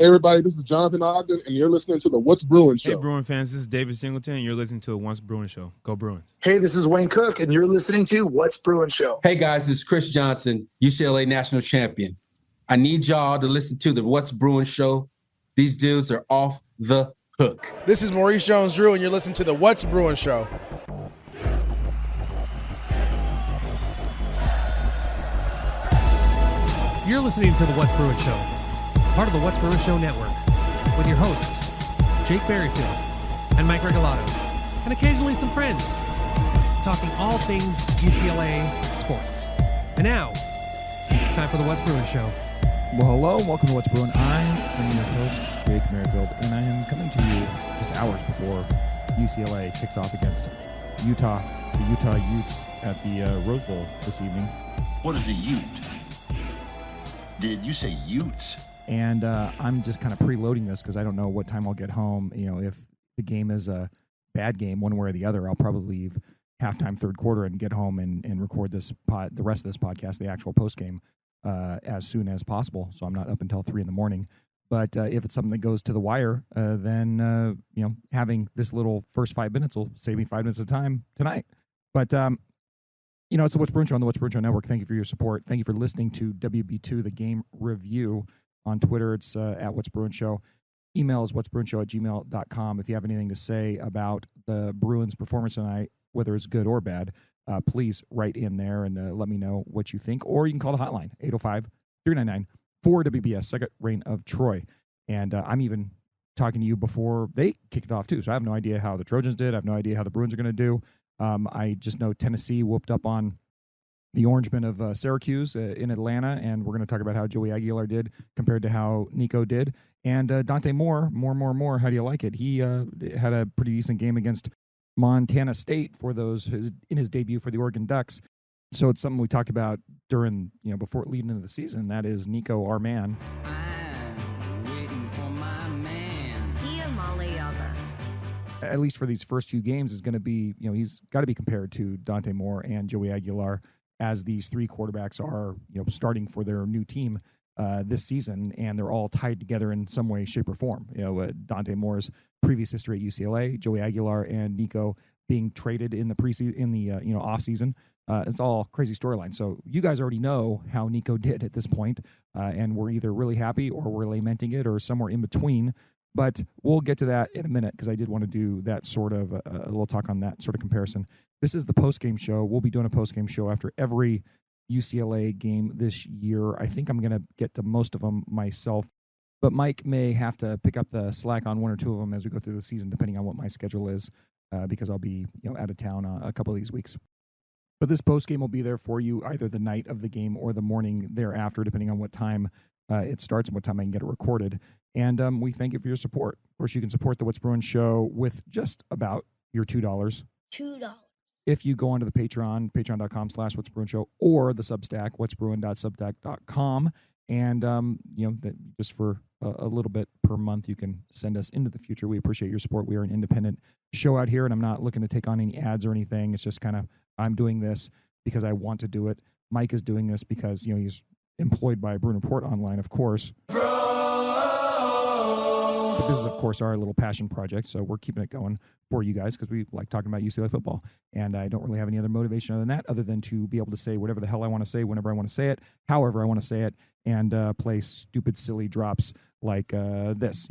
Hey, everybody, this is Jonathan Ogden, and you're listening to the What's Bruin Show. Hey, Bruin fans, this is David Singleton, and you're listening to the What's Bruin Show. Go Bruins. Hey, this is Wayne Cook, and you're listening to What's Bruin Show. Hey, guys, it's Chris Johnson, UCLA national champion. I need y'all to listen to the What's Bruin Show. These dudes are off the hook. This is Maurice Jones-Drew, and you're listening to the What's Bruin Show. You're listening to the What's Bruin Show, part of the What's Bruin Show network, with your hosts, Jake Berryfield and Mike Regalado, and occasionally some friends, talking all things UCLA sports. And now, it's time for the What's Bruin Show. Well, hello, and welcome to What's Bruin. I am your host, Jake Merrifield, and I am coming to you just hours before UCLA kicks off against Utah, the Utah Utes at the Rose Bowl this evening. What is a Ute? Did you say Utes? And I'm just kind of preloading this because I don't know what time I'll get home. You know, if the game is a bad game one way or the other, I'll probably leave halftime, third quarter, and get home and record the rest of this podcast, the actual post game, as soon as possible. So I'm not up until 3 a.m. But if it's something that goes to the wire, then having this little first 5 minutes will save me 5 minutes of time tonight. But it's the What's Bruin Show on the What's Bruin Show Network. Thank you for your support. Thank you for listening to WB2, the game review. On Twitter, it's at What's Bruin Show. Email is what'sbruinshow@gmail.com. If you have anything to say about the Bruins' performance tonight, whether it's good or bad, please write in there and let me know what you think. Or you can call the hotline, 805-399-4WBS, Second Reign of Troy. And I'm even talking to you before they kick it off, too. So I have no idea how the Trojans did. I have no idea how the Bruins are going to do. I just know Tennessee whooped up on the Orangemen of Syracuse in Atlanta, and we're going to talk about how Joey Aguilar did compared to how Nico did. And Dante Moore, how do you like it? He had a pretty decent game against Montana State in his debut for the Oregon Ducks. So it's something we talked about during, before leading into the season. That is Nico, our man. I'm waiting for my man. At least for these first few games, is going to be, he's got to be compared to Dante Moore and Joey Aguilar, as these three quarterbacks are, starting for their new team this season, and they're all tied together in some way, shape, or form. Dante Moore's previous history at UCLA, Joey Aguilar and Nico being traded in the off season. It's all crazy storyline. So you guys already know how Nico did at this point, and we're either really happy or we're lamenting it or somewhere in between. But we'll get to that in a minute because I did want to do that sort of a little talk on that sort of comparison. This is the post-game show. We'll be doing a post-game show after every UCLA game this year. I think I'm going to get to most of them myself, but Mike may have to pick up the slack on one or two of them as we go through the season, depending on what my schedule is, because I'll be out of town a couple of these weeks. But this post-game will be there for you either the night of the game or the morning thereafter, depending on what time it starts and what time I can get it recorded. And we thank you for your support. Of course, you can support the What's Bruin Show with just about your $2. $2. If you go onto the Patreon, patreon.com/What's Bruin Show, or the Substack, what'sbruin.substack.com. And, just for a little bit per month, you can send us into the future. We appreciate your support. We are an independent show out here, and I'm not looking to take on any ads or anything. It's just kind of, I'm doing this because I want to do it. Mike is doing this because, he's employed by Bruin Report Online, of course. But this is, of course, our little passion project, so we're keeping it going for you guys because we like talking about UCLA football. And I don't really have any other motivation other than to be able to say whatever the hell I want to say, whenever I want to say it, however I want to say it, and play stupid, silly drops like this,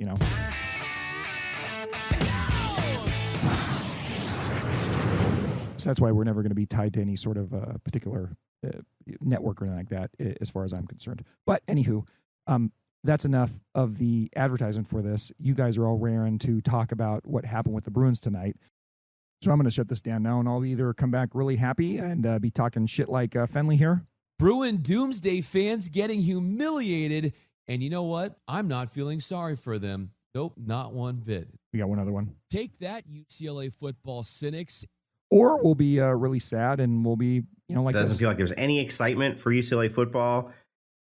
So that's why we're never going to be tied to any sort of particular network or anything like that, as far as I'm concerned. But anywho, that's enough of the advertisement for this. You guys are all raring to talk about what happened with the Bruins tonight. So I'm going to shut this down now, and I'll either come back really happy and be talking shit like Fenley here. Bruin Doomsday fans getting humiliated. And you know what? I'm not feeling sorry for them. Nope, not one bit. We got one other one. Take that, UCLA football cynics. Or we'll be really sad and we'll be, like Doesn't this. feel like there's any excitement for UCLA football.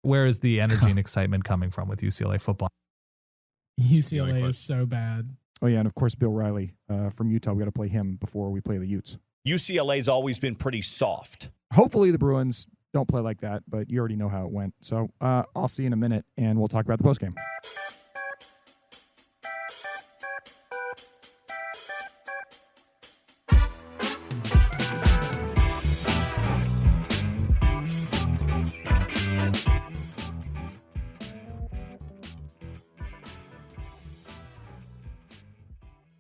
Where is the energy and excitement coming from with UCLA football? UCLA is so bad. Oh, yeah, and of course, Bill Riley from Utah. We got to play him before we play the Utes. UCLA's always been pretty soft. Hopefully the Bruins don't play like that, but you already know how it went. So I'll see you in a minute, and we'll talk about the postgame.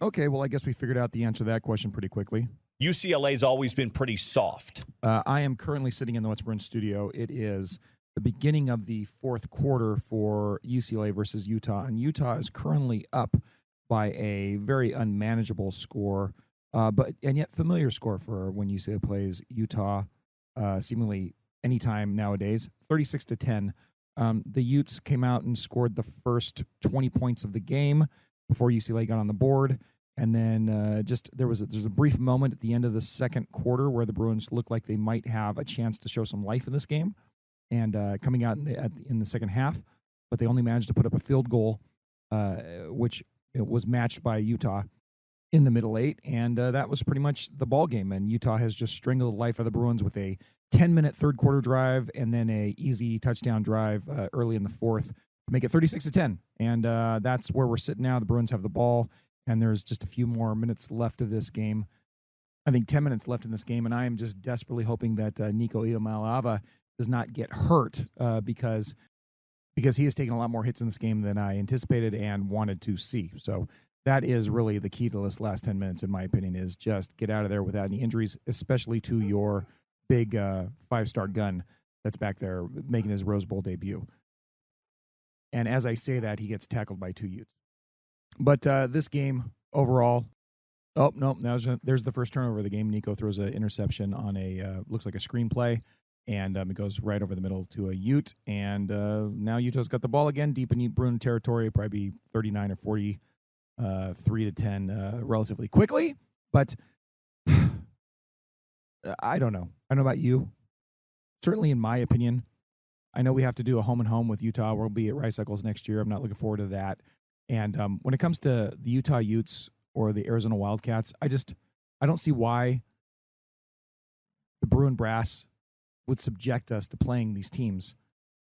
Okay, well, I guess we figured out the answer to that question pretty quickly. UCLA's always been pretty soft. I am currently sitting in the What's Bruin studio. It is the beginning of the fourth quarter for UCLA versus Utah, and Utah is currently up by a very unmanageable score, but yet familiar score for when UCLA plays Utah, seemingly anytime nowadays, 36-10. The Utes came out and scored the first 20 points of the game before UCLA got on the board. And then there's a brief moment at the end of the second quarter where the Bruins looked like they might have a chance to show some life in this game, and coming out in the second half, but they only managed to put up a field goal, which was matched by Utah in the middle eight, and that was pretty much the ball game. And Utah has just strangled the life of the Bruins with a 10-minute third quarter drive and then a easy touchdown drive early in the fourth to make it 36-10. And that's where we're sitting now. The Bruins have the ball, and there's just a few more minutes left of this game. I think 10 minutes left in this game, and I am just desperately hoping that Nico Iamaleava does not get hurt because he has taken a lot more hits in this game than I anticipated and wanted to see. So that is really the key to this last 10 minutes, in my opinion, is just get out of there without any injuries, especially to your big five-star gun that's back there making his Rose Bowl debut. And as I say that, he gets tackled by two Utes. But this game overall, there's the first turnover of the game. Nico throws an interception on looks like a screenplay, and it goes right over the middle to a Ute. And now Utah's got the ball again, deep in Bruin territory, probably 39 or 40, 3-10 relatively quickly. But I don't know. I don't know about you. Certainly, in my opinion, I know we have to do a home and home with Utah. We'll be at Rice Eccles next year. I'm not looking forward to that. And when it comes to the Utah Utes or the Arizona Wildcats, I don't see why the Bruin brass would subject us to playing these teams.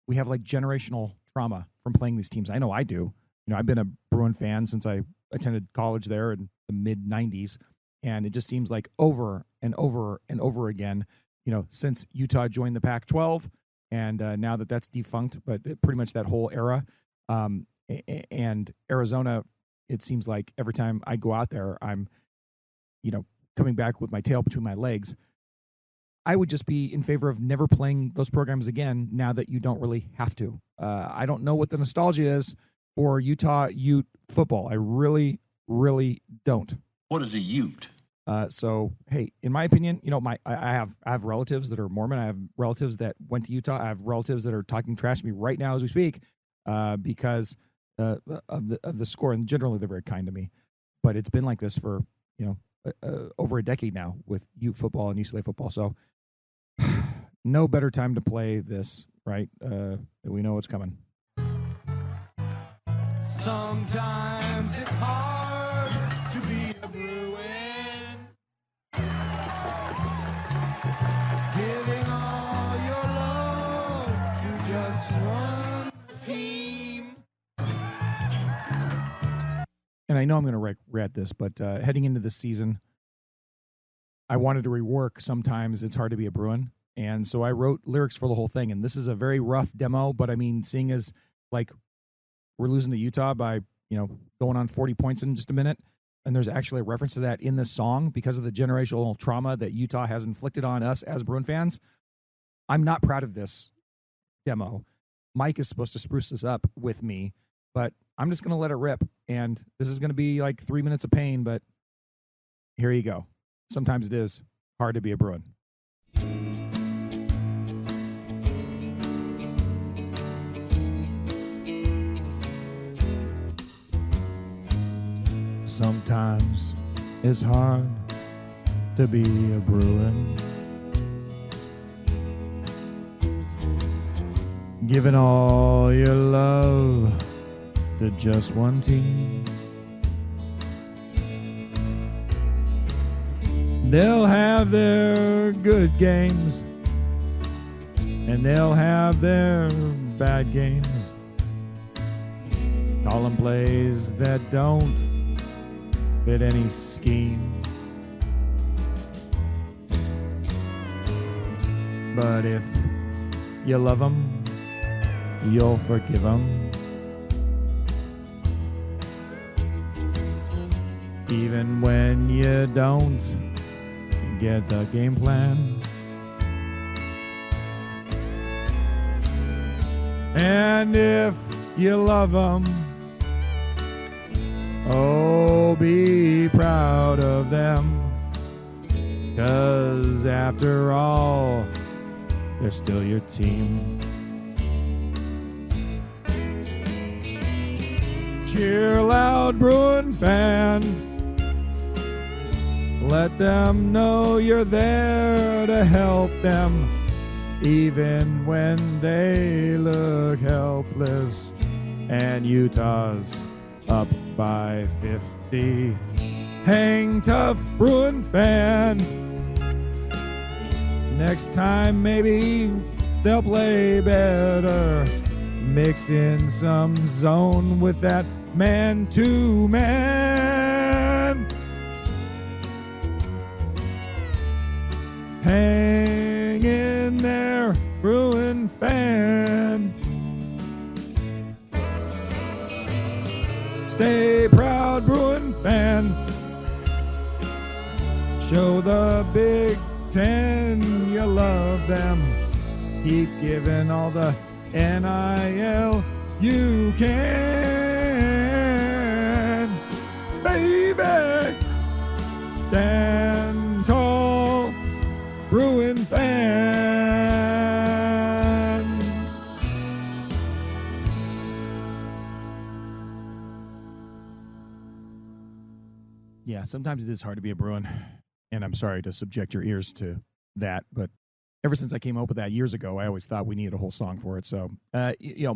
We have like generational trauma from playing these teams. I know I do. You know, I've been a Bruin fan since I attended college there in the mid 90s. And it just seems like over and over and over again, you know, since Utah joined the Pac-12 and now that's defunct, but pretty much that whole era. And Arizona, it seems like every time I go out there, I'm, you know, coming back with my tail between my legs. I would just be in favor of never playing those programs again now that you don't really have to. I don't know what the nostalgia is for Utah Ute football. I really, really don't. What is a Ute? So, hey, in my opinion, you know, I have relatives that are Mormon. I have relatives that went to Utah. I have relatives that are talking trash to me right now as we speak because of the score. And generally, they're very kind to me. But it's been like this for, you know, over a decade now with Ute football and UCLA football. So, no better time to play this, right? We know what's coming. Sometimes it's hard to be a Bruin. Giving all your love to just one team. And I know I'm going to regret this, but heading into this season, I wanted to rework Sometimes It's Hard to Be a Bruin. And so I wrote lyrics for the whole thing. And this is a very rough demo, but I mean, seeing as like we're losing to Utah by, you know, going on 40 points in just a minute. And there's actually a reference to that in this song because of the generational trauma that Utah has inflicted on us as Bruin fans. I'm not proud of this demo. Mike is supposed to spruce this up with me, but I'm just going to let it rip. And this is going to be like 3 minutes of pain, but here you go. Sometimes it is hard to be a Bruin. Sometimes it's hard to be a Bruin. Giving all your love to just one team. They'll have their good games and they'll have their bad games. Call them plays that don't fit any scheme. But if you love them, you'll forgive them. even when you don't get the game plan. And if you love them, oh, be proud of them. 'Cause after all, they're still your team. Cheer loud, Bruin fan. Let them know you're there to help them, even when they look helpless. And Utah's up by 50. Hang tough, Bruin fan. Next time, maybe they'll play better. Mix in some zone with that man-to-man. Hang in there, Bruin fan. Stay proud, Bruin fan. Show the Big Ten you love them. Keep giving all the NIL you can. Baby, stand tall, Bruin fan. Yeah, sometimes it is hard to be a Bruin, and I'm sorry to subject your ears to that, but ever since I came up with that years ago, I always thought we needed a whole song for it. So,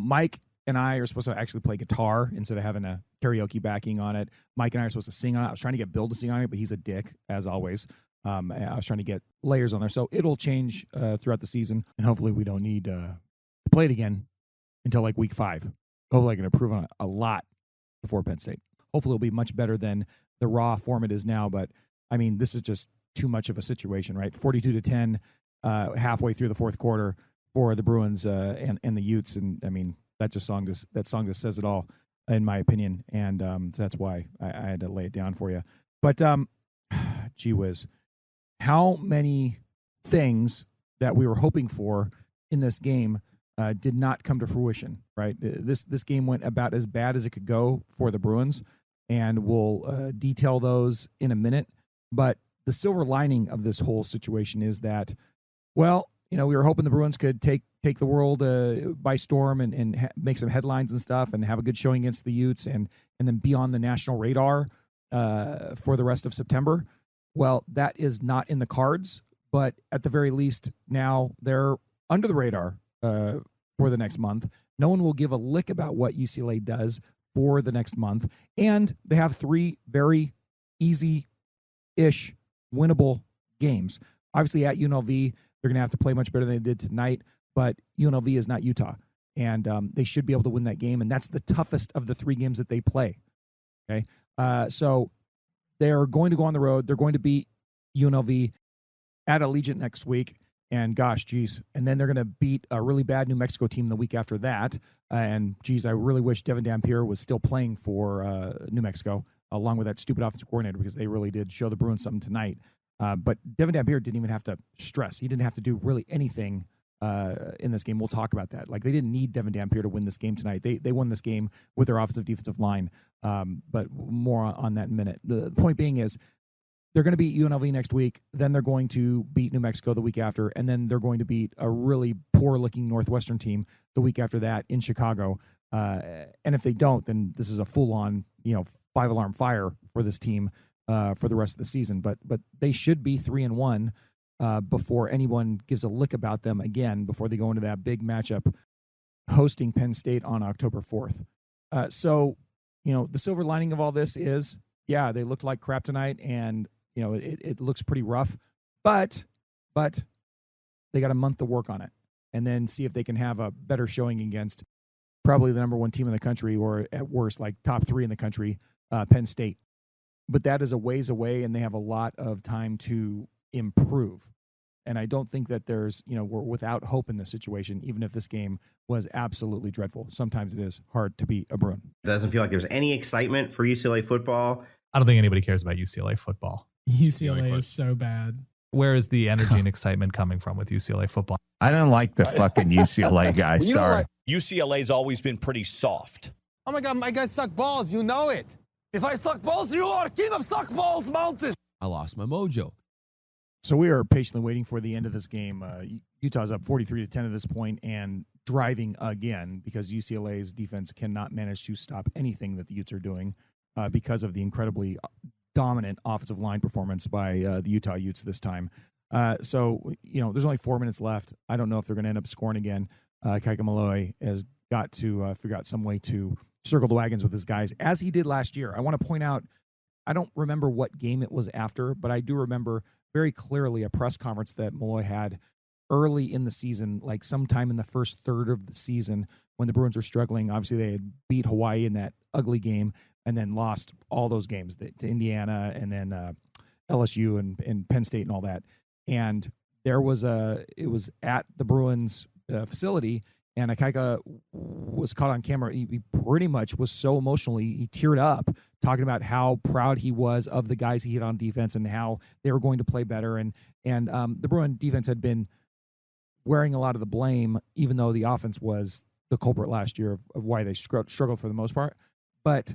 Mike and I are supposed to actually play guitar instead of having a karaoke backing on it. Mike and I are supposed to sing on it. I was trying to get Bill to sing on it, but he's a dick, as always. I was trying to get layers on there. So it'll change throughout the season, and hopefully we don't need to play it again until like week 5. Hopefully I can improve on it a lot before Penn State. Hopefully it'll be much better than the raw form it is now, but, I mean, this is just too much of a situation, right? 42-10 halfway through the fourth quarter for the Bruins and the Utes, and I mean that song just says it all, in my opinion, and so that's why I had to lay it down for you. But gee whiz, how many things that we were hoping for in this game did not come to fruition, right? This game went about as bad as it could go for the Bruins, and we'll detail those in a minute. But the silver lining of this whole situation is that, well, we were hoping the Bruins could take the world by storm and make some headlines and stuff and have a good showing against the Utes and then be on the national radar for the rest of September. Well, that is not in the cards, but at the very least, now they're under the radar for the next month. No one will give a lick about what UCLA does for the next month. And they have 3 very easy-ish winnable games. Obviously, at UNLV, they're going to have to play much better than they did tonight, but UNLV is not Utah, and they should be able to win that game, and that's the toughest of the 3 games that they play. Okay, so they're going to go on the road. They're going to beat UNLV at Allegiant next week, and gosh, geez, and then they're going to beat a really bad New Mexico team the week after that, and geez, I really wish Devin Dampier was still playing for New Mexico, along with that stupid offensive coordinator, because they really did show the Bruins something tonight. But Devin Dampier didn't even have to stress. He didn't have to do really anything in this game. We'll talk about that. Like, they didn't need Devin Dampier to win this game tonight. They won this game with their offensive defensive line. But more on that in a minute. The point being is they're going to beat UNLV next week. Then they're going to beat New Mexico the week after. And then they're going to beat a really poor-looking Northwestern team the week after that in Chicago. And if they don't, then this is a full-on, 5-alarm fire for this team for the rest of the season. But they should be 3-1 before anyone gives a lick about them again, before they go into that big matchup hosting Penn State on October 4th. So, the silver lining of all this is, yeah, they looked like crap tonight, and, it looks pretty rough, but they got a month to work on it and then see if they can have a better showing against probably the number 1 team in the country, or at worst, like top 3 in the country, Penn State. But that is a ways away, and they have a lot of time to improve. And I don't think that there's, we're without hope in this situation, even if this game was absolutely dreadful. Sometimes it is hard to be a Bruin. It doesn't feel like there's any excitement for UCLA football. I don't think anybody cares about UCLA football. UCLA is so bad. Where is the energy and excitement coming from with UCLA football? I don't like the fucking UCLA guys. You know Sorry. what? UCLA's always been pretty soft. Oh my God, my guys suck balls. You know it. If I suck balls, you are king of suck balls mountain. I lost my mojo. So we are patiently waiting for the end of this game. Utah's up 43-10 at this point and driving again because UCLA's defense cannot manage to stop anything that the Utes are doing because of the incredibly dominant offensive line performance by the Utah Utes this time. So, there's only 4 minutes left. I don't know if they're going to end up scoring again. Kaika Malloy has got to figure out some way to circle the wagons with his guys, as he did last year. I want to point out, I don't remember what game it was after, but I do remember very clearly a press conference that Malloy had early in the season, like sometime in the first third of the season when the Bruins were struggling. Obviously, they had beat Hawaii in that ugly game and then lost all those games to Indiana and then LSU and Penn State and all that. And it was at the Bruins facility, and Akaika was caught on camera. He pretty much was so emotional. He teared up talking about how proud he was of the guys he hit on defense and how they were going to play better. And the Bruin defense had been wearing a lot of the blame, even though the offense was the culprit last year of why they struggled for the most part. But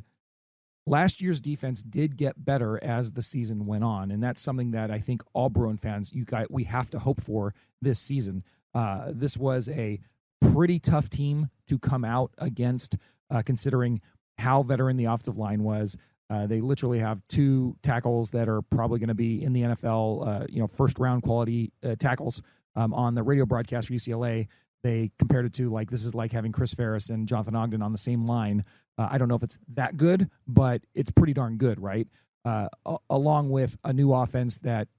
last year's defense did get better as the season went on, and that's something that I think all Bruin fans, we have to hope for this season. This was a pretty tough team to come out against, considering how veteran the offensive line was. They literally have two tackles that are probably going to be in the NFL, first-round quality tackles. On the radio broadcast for UCLA, they compared it to this is like having Chris Ferris and Jonathan Ogden on the same line. I don't know if it's that good, but it's pretty darn good, right? Along with a new offense that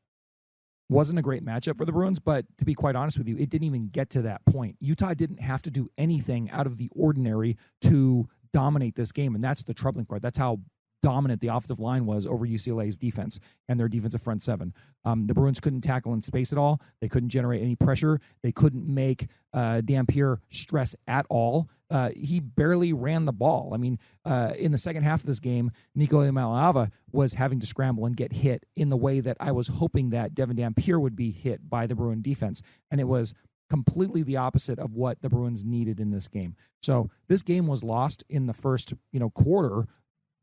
wasn't a great matchup for the Bruins, but to be quite honest with you, it didn't even get to that point. Utah didn't have to do anything out of the ordinary to dominate this game, and that's the troubling part. That's how dominant the offensive line was over UCLA's defense and their defensive front seven. The Bruins couldn't tackle in space at all. They couldn't generate any pressure. They couldn't make Dampier stress at all. He barely ran the ball. I mean, in the second half of this game, Nico Imalava was having to scramble and get hit in the way that I was hoping that Devin Dampier would be hit by the Bruin defense. And it was completely the opposite of what the Bruins needed in this game. So this game was lost in the first, quarter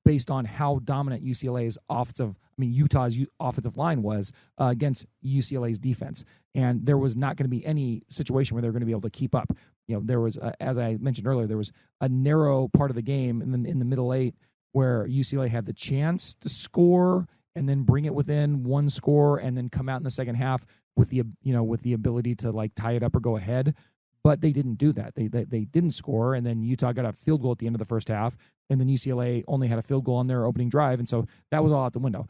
based on how dominant Utah's offensive line was against UCLA's defense. And there was not going to be any situation where they're going to be able to keep up. There was, as I mentioned earlier, there was a narrow part of the game in the middle eight where UCLA had the chance to score and then bring it within one score and then come out in the second half with the ability to tie it up or go ahead. But they didn't do that. They didn't score, and then Utah got a field goal at the end of the first half, and then UCLA only had a field goal on their opening drive, and so that was all out the window.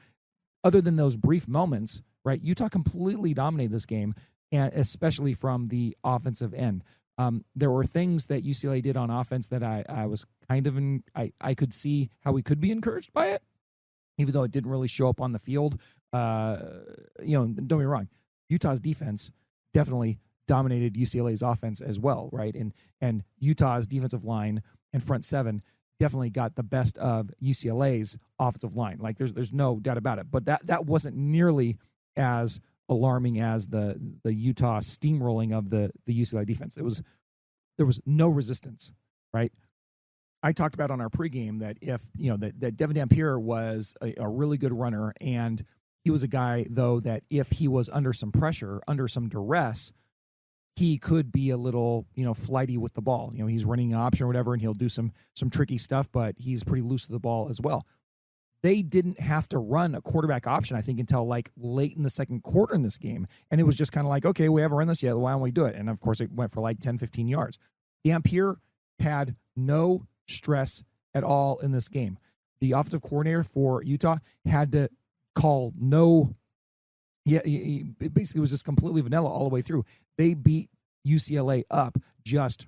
Other than those brief moments, right, Utah completely dominated this game, and especially from the offensive end. There were things that UCLA did on offense that I was kind of I could see how we could be encouraged by it, even though it didn't really show up on the field. Don't get me wrong, Utah's defense definitely dominated UCLA's offense as well, right? And Utah's defensive line and front seven definitely got the best of UCLA's offensive line. There's no doubt about it. But that wasn't nearly as alarming as the Utah steamrolling of the UCLA defense. There was no resistance, right? I talked about on our pregame that that Devin Dampier was a really good runner, and he was a guy though that if he was under some pressure, under some duress, he could be a little, flighty with the ball. He's running an option or whatever, and he'll do some tricky stuff, but he's pretty loose with the ball as well. They didn't have to run a quarterback option, I think, until late in the second quarter in this game. And it was just kind of okay, we haven't run this yet. Why don't we do it? And of course, it went for 10, 15 yards. Dampier had no stress at all in this game. The offensive coordinator for Utah had to call no. Yeah, it basically was just completely vanilla all the way through. They beat UCLA up just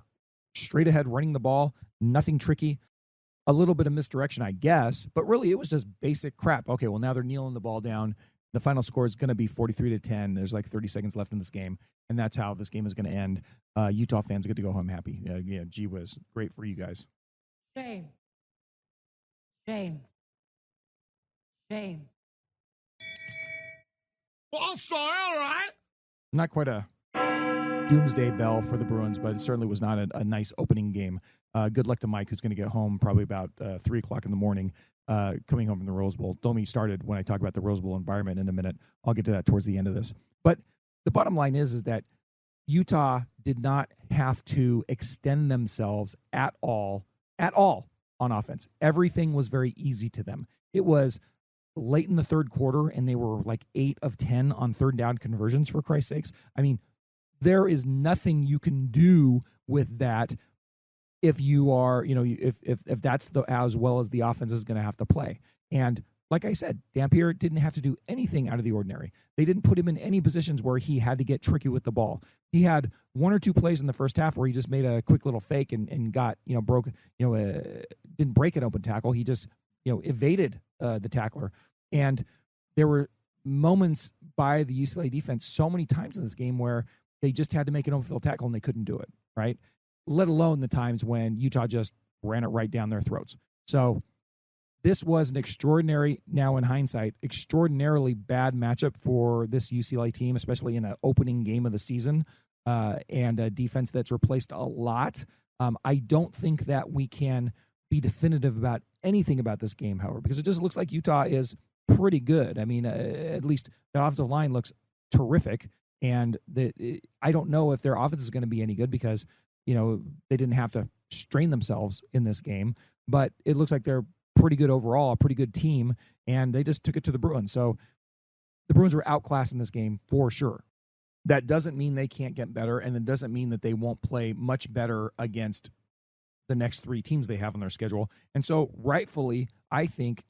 straight ahead, running the ball, nothing tricky, a little bit of misdirection, I guess, but really it was just basic crap. Okay, well, now they're kneeling the ball down. The final score is going to be 43-10. There's 30 seconds left in this game, and that's how this game is going to end. Utah fans get to go home happy. Yeah, gee whiz. Great for you guys. Shame. Shame. Shame. Well, I'm sorry, all right. Not quite a doomsday bell for the Bruins, but it certainly was not a nice opening game. Good luck to Mike, who's going to get home probably about 3 o'clock in the morning, coming home from the Rose Bowl. Don't get me started when I talk about the Rose Bowl environment in a minute. I'll get to that towards the end of this. But the bottom line is that Utah did not have to extend themselves at all on offense. Everything was very easy to them. It was late in the third quarter, and they were like 8 of 10 on third down conversions, for Christ's sakes. I mean, there is nothing you can do with that if you are, if that's as well as the offense is going to have to play. And like I said, Dampier didn't have to do anything out of the ordinary. They didn't put him in any positions where he had to get tricky with the ball. He had 1 or 2 plays in the first half where he just made a quick little fake and got, didn't break an open tackle. He just, evaded the tackler. And there were moments by the UCLA defense so many times in this game where they just had to make an open field tackle and they couldn't do it, right? Let alone the times when Utah just ran it right down their throats. So this was an extraordinary, now in hindsight, extraordinarily bad matchup for this UCLA team, especially in an opening game of the season, and a defense that's replaced a lot. I don't think that we can be definitive about anything about this game, however, because it just looks like Utah is pretty good. I mean, at least the offensive line looks terrific, and I don't know if their offense is going to be any good because, they didn't have to strain themselves in this game, but it looks like they're pretty good overall, a pretty good team, and they just took it to the Bruins. So the Bruins were outclassed in this game for sure. That doesn't mean they can't get better, and it doesn't mean that they won't play much better against the next 3 teams they have on their schedule. And so rightfully, I think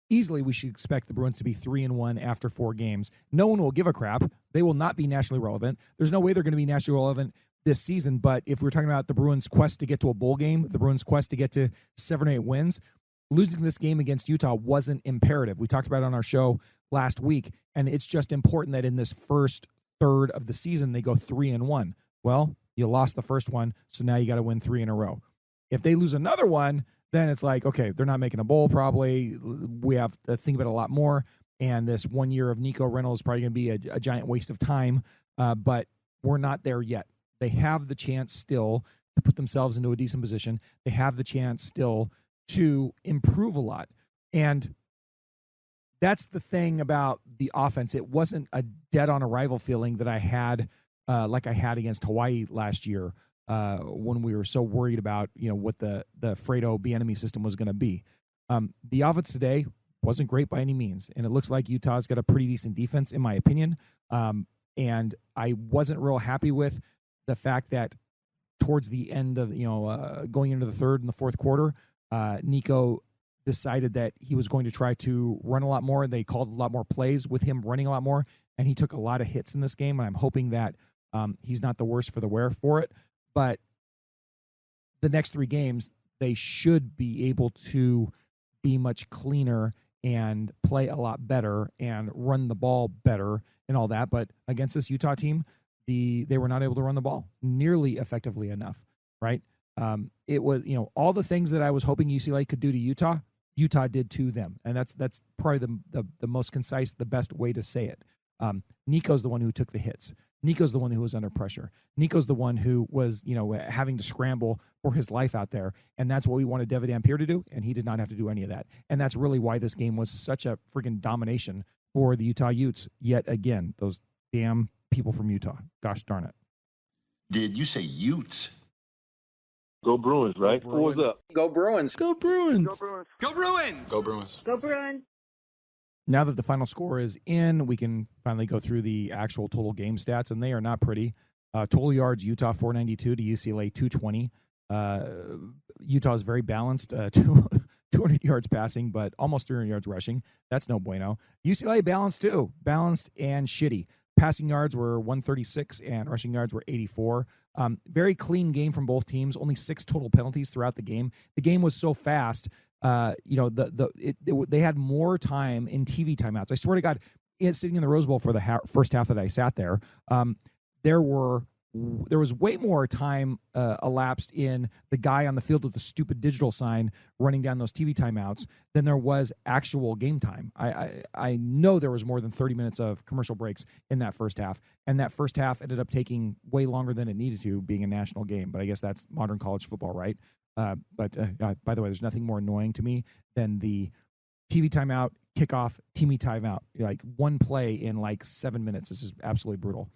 easily we should expect the Bruins to be 3-1 after 4 games. No one will give a crap. They will not be nationally relevant. There's no way they're going to be nationally relevant this season, but if we're talking about the Bruins' quest to get to a bowl game, the Bruins' quest to get to 7 or 8 wins, losing this game against Utah wasn't imperative. We talked about it on our show last week, and it's just important that in this first third of the season, they go 3-1. Well, you lost the first one, so now you got to win 3 in a row. If they lose another one, then it's like, okay, they're not making a bowl probably. We have to think about it a lot more, and this 1 year of Nico Reynolds is probably going to be a giant waste of time, but we're not there yet. They have the chance still to put themselves into a decent position. They have the chance still to improve a lot. And that's the thing about the offense. It wasn't a dead on arrival feeling that I had like I had against Hawaii last year when we were so worried about, what the Fredo Bieniemy system was going to be. The offense today wasn't great by any means. And it looks like Utah's got a pretty decent defense, in my opinion. And I wasn't real happy with the fact that towards the end of, going into the third and the fourth quarter, Nico decided that he was going to try to run a lot more. They called a lot more plays with him running a lot more, and he took a lot of hits in this game. And I'm hoping that he's not the worse for the wear for it. But the next 3 games, they should be able to be much cleaner and play a lot better and run the ball better and all that. But against this Utah team, they were not able to run the ball nearly effectively enough, right? It was, all the things that I was hoping UCLA could do to Utah did to them. And that's probably the most concise, the best way to say it. Nico's the one who took the hits. Nico's the one who was under pressure. Nico's the one who was, having to scramble for his life out there. And that's what we wanted David Dampier to do, and he did not have to do any of that. And that's really why this game was such a freaking domination for the Utah Utes yet again. Those damn people from Utah. Gosh darn it. Did you say Utes? Go Bruins, right? Go Bruins. What's up? Go Bruins. Go Bruins. Go Bruins. Go Bruins. Go Bruins. Go Bruins. Now that the final score is in, we can finally go through the actual total game stats, and they are not pretty. Total yards, Utah 492 to UCLA 220. Utah is very balanced, 200 yards passing, but almost 300 yards rushing. That's no bueno. UCLA balanced too, balanced and shitty. Passing yards were 136 and rushing yards were 84. Very clean game from both teams. Only 6 total penalties throughout the game. The game was so fast. They had more time in TV timeouts. I swear to God, sitting in the Rose Bowl for the first half that I sat there, there were way more time elapsed in the guy on the field with the stupid digital sign running down those TV timeouts than there was actual game time. I know there was more than 30 minutes of commercial breaks in that first half, and that first half ended up taking way longer than it needed to, being a national game. But I guess that's modern college football, right? But by the way, there's nothing more annoying to me than the TV timeout, kickoff, TV timeout, like one play in like 7 minutes. This is absolutely brutal.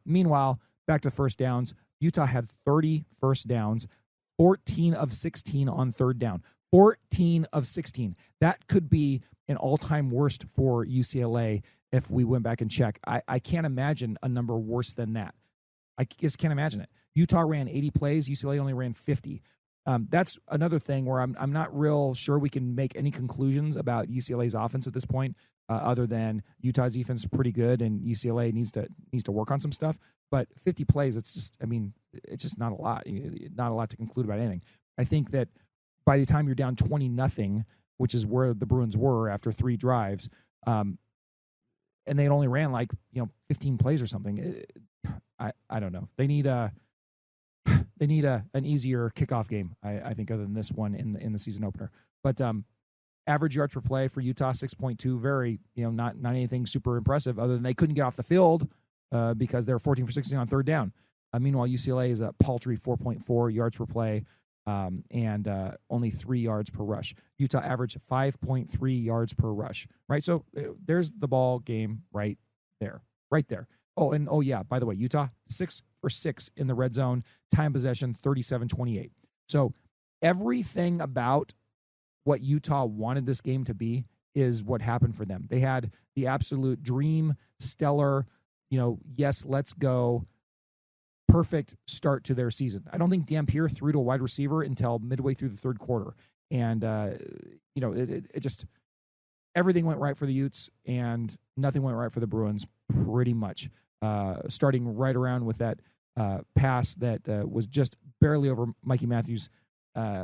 Meanwhile, back to first downs. Utah had 30 first downs, 14 of 16 on third down. 14 of 16. That could be an all-time worst for UCLA if we went back and check. I can't imagine a number worse than that. I just can't imagine it. Utah ran 80 plays. UCLA only ran 50. That's another thing where I'm not real sure we can make any conclusions about UCLA's offense at this point, other than Utah's defense is pretty good and UCLA needs to work on some stuff. But 50 plays, it's just not a lot. Not a lot to conclude about anything. I think that by the time you're down 20-0, which is where the Bruins were after 3 drives, and they only ran 15 plays or something. I don't know. They need an easier kickoff game, I think, other than this one in the season opener. But average yards per play for Utah 6.2, very not anything super impressive, other than they couldn't get off the field because they're 14 for 16 on third down. Meanwhile, UCLA is a paltry 4.4 yards per play and only 3 yards per rush. Utah averaged 5.3 yards per rush. Right, so there's the ball game right there. Oh, and yeah, by the way, Utah 6 for 6 in the red zone, time possession 37-28. So everything about what Utah wanted this game to be is what happened for them. They had the absolute dream, stellar, yes, let's go, perfect start to their season. I don't think Dampier threw to a wide receiver until midway through the third quarter. And, it just, everything went right for the Utes and nothing went right for the Bruins pretty much. Starting right around with that pass that was just barely over Mikey Matthews'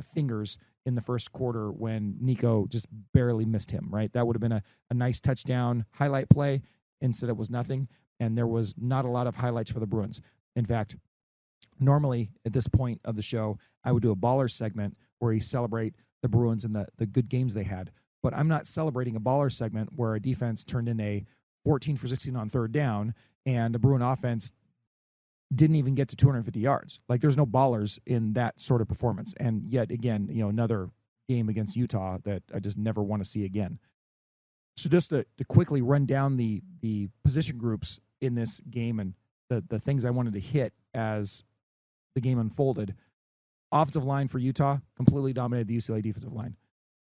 fingers in the first quarter when Nico just barely missed him, right? That would have been a nice touchdown highlight play. Instead, it was nothing, and there was not a lot of highlights for the Bruins. In fact, normally at this point of the show, I would do a baller segment where you celebrate the Bruins and the good games they had. But I'm not celebrating a baller segment where a defense turned in a 14 for 16 on third down and the Bruin offense didn't even get to 250 yards. Like, there's no ballers in that sort of performance. And yet again, another game against Utah that I just never want to see again. So just to quickly run down the position groups in this game and the things I wanted to hit as the game unfolded. Offensive line for Utah completely dominated the UCLA defensive line.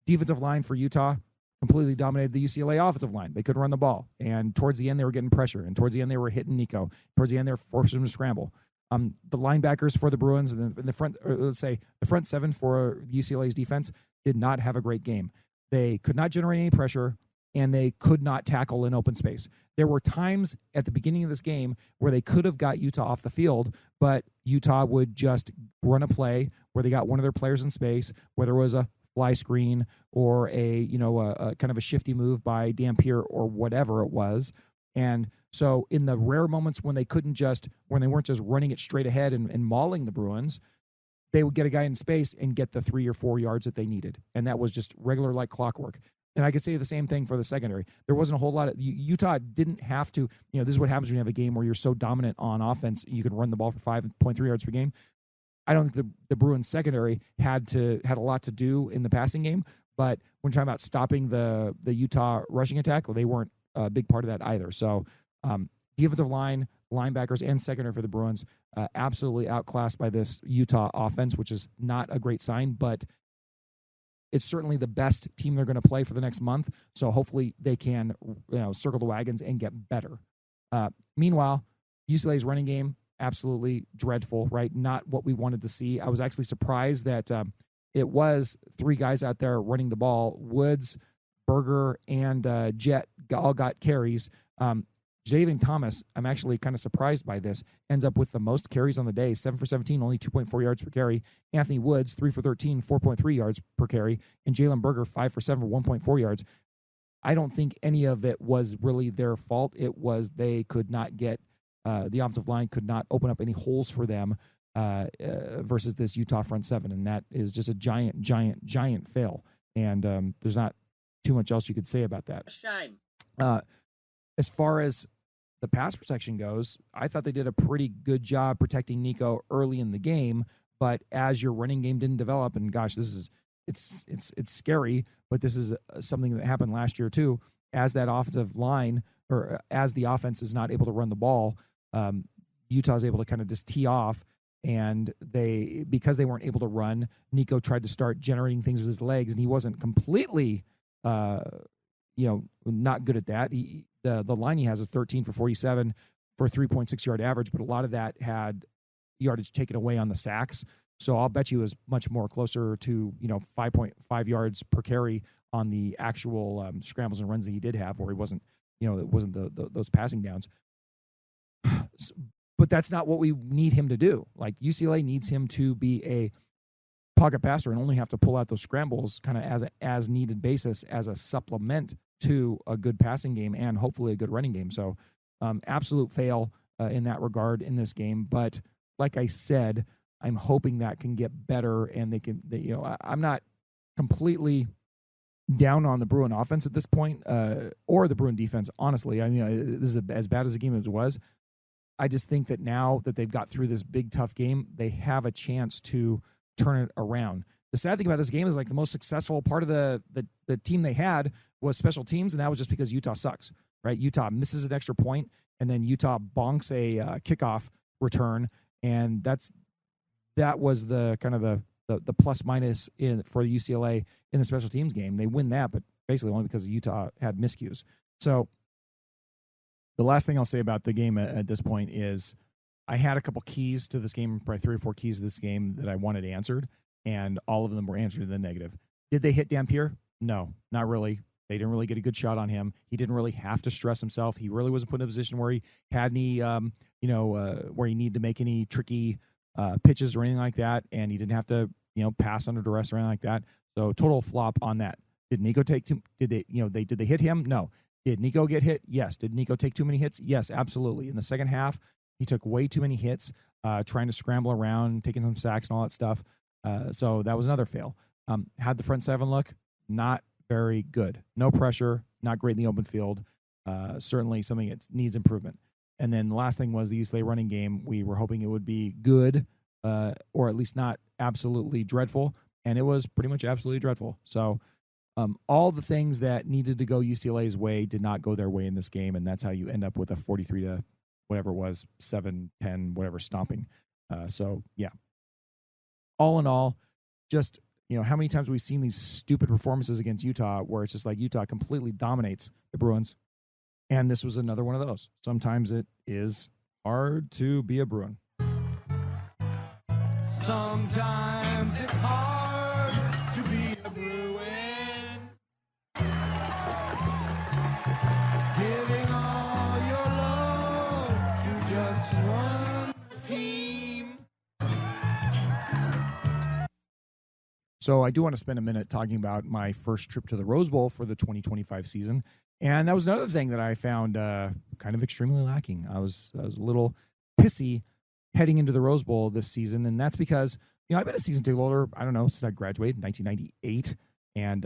Defensive line for Utah completely dominated the UCLA offensive line. They couldn't run the ball. And towards the end, they were getting pressure. And towards the end, they were hitting Nico. Towards the end, they were forcing him to scramble. The linebackers for the Bruins and the front, or let's say the front seven for UCLA's defense did not have a great game. They could not generate any pressure, and they could not tackle in open space. There were times at the beginning of this game where they could have got Utah off the field, but Utah would just run a play where they got one of their players in space, whether it was a fly screen or a kind of a shifty move by Dampier or whatever it was. And so in the rare moments when they weren't just running it straight ahead and mauling the Bruins, they would get a guy in space and get the 3 or 4 yards that they needed. And that was just regular like clockwork. And I could say the same thing for the secondary. There wasn't a whole lot of Utah didn't have to, this is what happens when you have a game where you're so dominant on offense, you can run the ball for 5.3 yards per game. I don't think the Bruins secondary had a lot to do in the passing game, but when you're talking about stopping the Utah rushing attack, well, they weren't a big part of that either. So defensive line, linebackers, and secondary for the Bruins absolutely outclassed by this Utah offense, which is not a great sign, but it's certainly the best team they're going to play for the next month. So hopefully they can circle the wagons and get better. Meanwhile, UCLA's running game, absolutely dreadful, right? Not what we wanted to see. I was actually surprised that it was 3 guys out there running the ball. Woods, Berger, and Jet all got carries. Jadavian Thomas, I'm actually kind of surprised by this, ends up with the most carries on the day, 7 for 17, only 2.4 yards per carry. Anthony Woods, 3 for 13, 4.3 yards per carry. And Jalen Berger, 5 for 7 for 1.4 yards. I don't think any of it was really their fault. It was they could not get the offensive line could not open up any holes for them versus this Utah front seven, and that is just a giant fail. And there's not too much else you could say about that. Shame. As far as the pass protection goes, I thought they did a pretty good job protecting Nico early in the game, but as your running game didn't develop, and gosh, it's scary, but this is something that happened last year too. As that offensive line, or as the offense is not able to run the ball, Utah's able to kind of just tee off, and because they weren't able to run, Nico tried to start generating things with his legs, and he wasn't completely, not good at that. The line he has is 13 for 47 for 3.6 yard average, but a lot of that had yardage taken away on the sacks. So I'll bet you it was much more closer to 5.5 yards per carry on the actual scrambles and runs that he did have, where he wasn't, it wasn't those passing downs. But that's not what we need him to do. Like, UCLA needs him to be a pocket passer and only have to pull out those scrambles kind of as needed basis, as a supplement to a good passing game and hopefully a good running game. So absolute fail in that regard in this game. But like I said, I'm hoping that can get better, and I'm not completely down on the Bruin offense at this point, or the Bruin defense, honestly. I mean, this is as bad as a game as it was. I just think that now that they've got through this big, tough game, they have a chance to turn it around. The sad thing about this game is, like, the most successful part of the team they had was special teams, and that was just because Utah sucks, right? Utah misses an extra point, and then Utah bonks a kickoff return, and that was the kind of the plus minus for the UCLA in the special teams game. They win that, but basically only because Utah had miscues. So the last thing I'll say about the game at this point is I had a couple keys to this game, probably 3 or 4 keys to this game that I wanted answered, and all of them were answered in the negative. Did they hit Dampier? No, not really. They didn't really get a good shot on him. He didn't really have to stress himself. He really wasn't put in a position where he had any, where he needed to make any tricky pitches or anything like that, and he didn't have to, pass under duress or anything like that. So total flop on that. Did Nico take too? Did they hit him? No. Did Nico get hit? Yes. Did Nico take too many hits? Yes, absolutely. In the second half, he took way too many hits, trying to scramble around, taking some sacks and all that stuff. So that was another fail. How'd the front seven look? Not very good. No pressure, not great in the open field. Certainly something that needs improvement. And then the last thing was the UCLA running game. We were hoping it would be good, or at least not absolutely dreadful, and it was pretty much absolutely dreadful. So all the things that needed to go UCLA's way did not go their way in this game, and that's how you end up with a 43 to whatever it was, 7-10, whatever, stomping. So, yeah. All in all, just, how many times have we seen these stupid performances against Utah where it's just like Utah completely dominates the Bruins? And this was another one of those. Sometimes it is hard to be a Bruin. Sometimes it's hard to be a Bruin. Giving all your love to just one team. So I do want to spend a minute talking about my first trip to the Rose Bowl for the 2025 season. And that was another thing that I found kind of extremely lacking. I was a little pissy heading into the Rose Bowl this season, and that's because I've been a season ticket holder, I don't know, since I graduated in 1998, and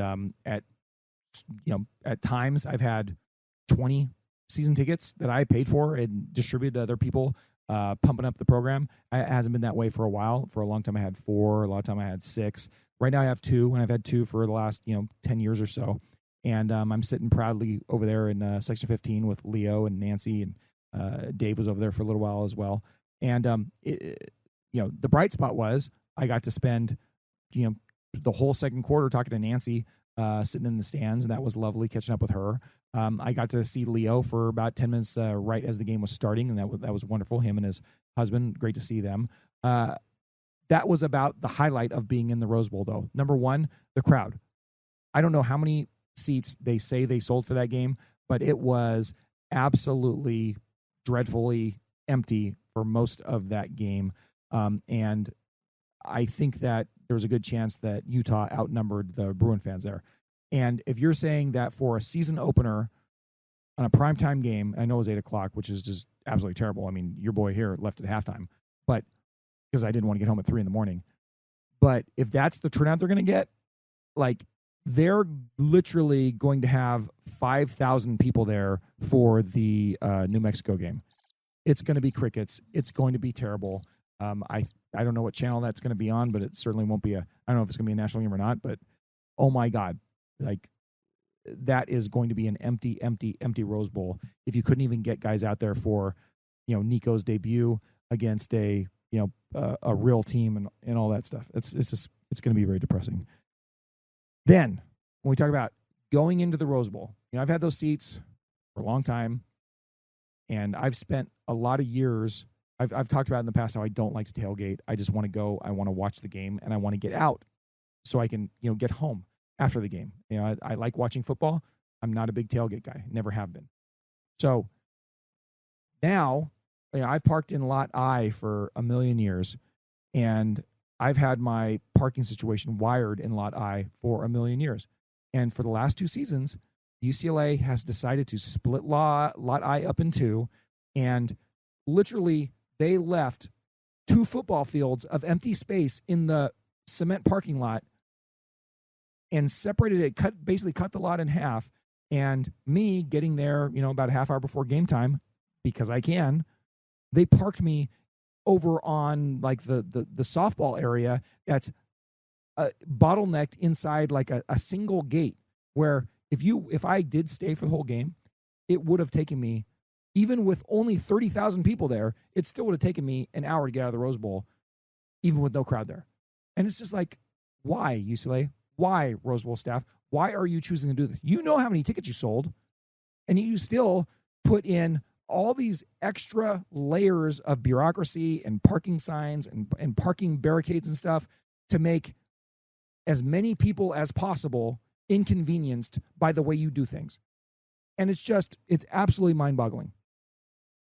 at times I've had 20 season tickets that I paid for and distributed to other people, pumping up the program. It hasn't been that way for a while. For a long time I had 4, a lot of time I had 6. Right now I have 2, and I've had 2 for the last 10 years or so. And I'm sitting proudly over there in Section 15 with Leo and Nancy, and Dave was over there for a little while as well. And the bright spot was I got to spend the whole second quarter talking to Nancy, sitting in the stands, and that was lovely, catching up with her. I got to see Leo for about 10 minutes right as the game was starting, and that was wonderful. Him and his husband, great to see them. That was about the highlight of being in the Rose Bowl, though. Number one, the crowd. I don't know how many seats they say they sold for that game, but it was absolutely dreadfully empty for most of that game. And I think that there was a good chance that Utah outnumbered the Bruin fans there. And if you're saying that for a season opener, on a primetime game. I know it was 8 o'clock, which is just absolutely terrible. I mean, your boy here left at halftime, but because I didn't want to get home at 3 a.m. But if that's the turnout they're going to get, like, they're literally going to have 5,000 people there for the New Mexico game. It's going to be crickets. It's going to be terrible. I don't know what channel that's going to be on, but it certainly won't be I don't know if it's going to be a national game or not, but oh my God, like, that is going to be an empty Rose Bowl. If you couldn't even get guys out there for, Nico's debut against a real team and all that stuff, it's going to be very depressing. Then when we talk about going into the Rose Bowl, I've had those seats for a long time, and I've spent a lot of years. I've talked about in the past how I don't like to tailgate. I just want to go. I want to watch the game, and I want to get out so I can get home after the game. I like watching football. I'm not a big tailgate guy. Never have been. So now I've parked in Lot I for a million years, and I've had my parking situation wired in Lot I for a million years. And for the last 2 seasons, UCLA has decided to split Lot I up in 2, and literally they left 2 football fields of empty space in the cement parking lot and separated it, basically cut the lot in half. And me getting there, about a half hour before game time, because I can, they parked me over on like the softball area that's bottlenecked inside like a single gate, where if I did stay for the whole game, it would have taken me, even with only 30,000 people there, it still would have taken me an hour to get out of the Rose Bowl, even with no crowd there. And it's just like, why, UCLA? Why, Rose Bowl staff? Why are you choosing to do this? You know how many tickets you sold, and you still put in all these extra layers of bureaucracy and parking signs and parking barricades and stuff to make as many people as possible inconvenienced by the way you do things. And it's absolutely mind-boggling.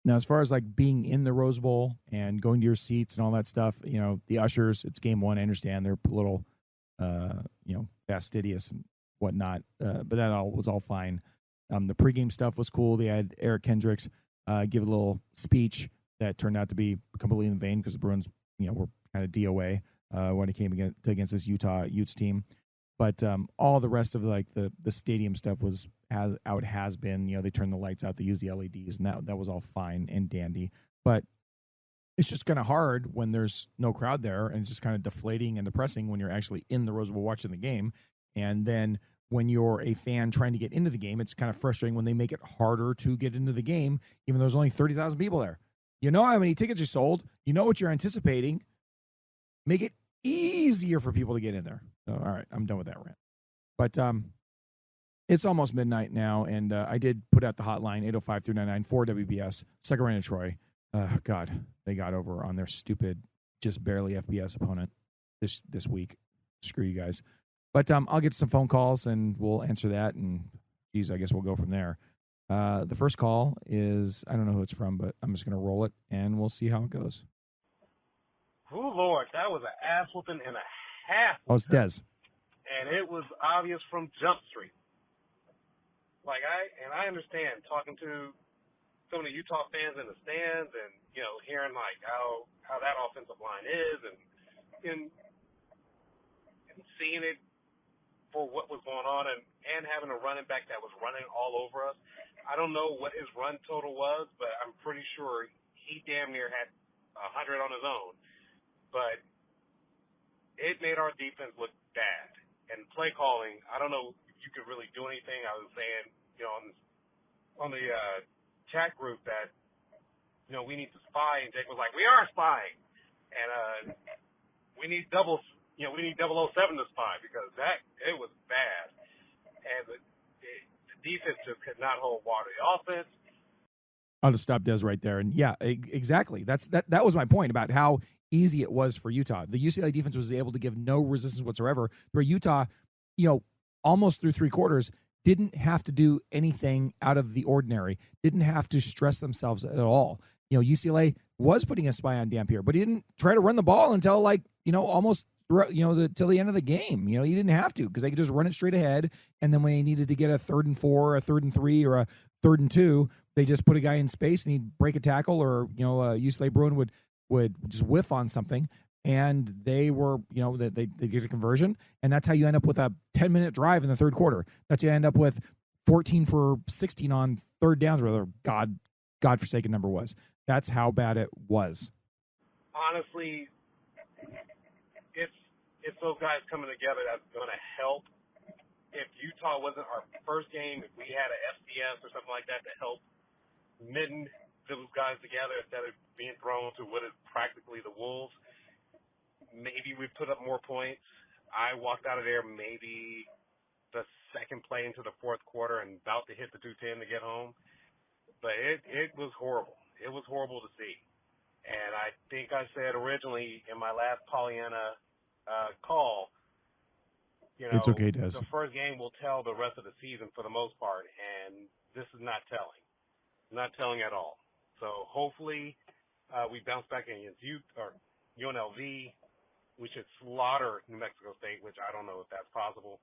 Now, as far as like being in the Rose Bowl and going to your seats and all that stuff, the ushers, it's game 1. I understand they're a little, fastidious and whatnot, but that was all fine. The pregame stuff was cool. They had Eric Kendricks give a little speech that turned out to be completely in vain because the Bruins, were kind of DOA when it came against this Utes team. But all the rest of like the stadium stuff has been. They turned the lights out. They used the LEDs, and that was all fine and dandy. But it's just kind of hard when there's no crowd there, and it's just kind of deflating and depressing when you're actually in the Rose Bowl watching the game. And then when you're a fan trying to get into the game, it's kind of frustrating when they make it harder to get into the game, even though there's only 30,000 people there. You know how many tickets you sold. You know what you're anticipating. Make it easier for people to get in there. So, all right, I'm done with that rant. But it's almost midnight now, and I did put out the hotline, 805-399 for WBS, second round of Troy. God, they got over on their stupid, just barely FBS opponent this week. Screw you guys. But I'll get some phone calls, and we'll answer that, and geez, I guess we'll go from there. The first call is, I don't know who it's from, but I'm just going to roll it, and we'll see how it goes. Oh, Lord, that was an ass whooping and a half. Oh, it's Dez. And it was obvious from Jump Street. I understand talking to some of the Utah fans in the stands and, hearing like how that offensive line is and seeing it for what was going on and having a running back that was running all over us. I don't know what his run total was, but I'm pretty sure he damn near had 100 on his own. But it made our defense look bad. And play calling, I don't know if you could really do anything. I was saying, on the chat group that, we need to spy, and Jake was like, we are spying. And we need we need 007 to spy because it was bad. And the defense just could not hold water. The offense. I'll just stop Des right there. And yeah, exactly. That was my point about how easy it was for Utah. The UCLA defense was able to give no resistance whatsoever, where Utah, almost through 3 quarters, didn't have to do anything out of the ordinary, didn't have to stress themselves at all. UCLA was putting a spy on Dampier, but he didn't try to run the ball until almost till the end of the game. You didn't have to, because they could just run it straight ahead. And then when they needed to get a 3rd and 4, a 3rd and 3, or a 3rd and 2, they just put a guy in space and he'd break a tackle, or UCLA Bruin would just whiff on something, and they were they get a conversion, and that's how you end up with a 10-minute drive in the third quarter. That's how you end up with 14 for 16 on third downs, whatever godforsaken number was. That's how bad it was. Honestly, it's those guys coming together that's going to help. If Utah wasn't our first game, if we had an FCS or something like that to help midden those guys together instead of being thrown to what is practically the Wolves, maybe we put up more points. I walked out of there maybe the second play into the fourth quarter and about to hit the 210 to get home. But it was horrible. It was horrible to see. And I think I said originally in my last Pollyanna call, it's okay, Des. The first game will tell the rest of the season for the most part, and this is not telling. Not telling at all. So hopefully we bounce back against UNLV. We should slaughter New Mexico State, which I don't know if that's possible,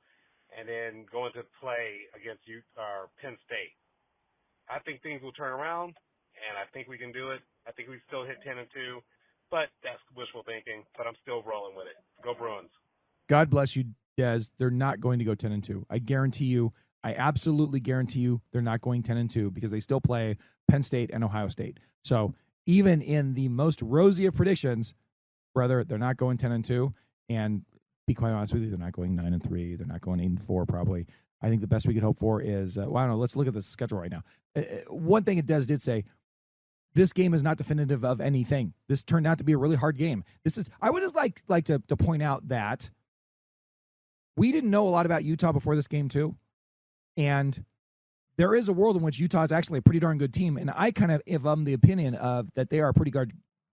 and then go into play against Penn State. I think things will turn around, and I think we can do it. I think we still hit 10-2, but that's wishful thinking. But I'm still rolling with it. Go Bruins! God bless you, Des. They're not going to go 10-2. I guarantee you. I absolutely guarantee you they're not going 10-2, because they still play Penn State and Ohio State. So even in the most rosy of predictions, brother, they're not going 10-2. And be quite honest with you, they're not going 9-3. They're not going 8-4 probably. I think the best we could hope for is, I don't know, let's look at the schedule right now. One thing Des did say, this game is not definitive of anything. This turned out to be a really hard game. I would just like to point out that we didn't know a lot about Utah before this game too. And there is a world in which Utah is actually a pretty darn good team. And I kind of am the opinion of that they are a pretty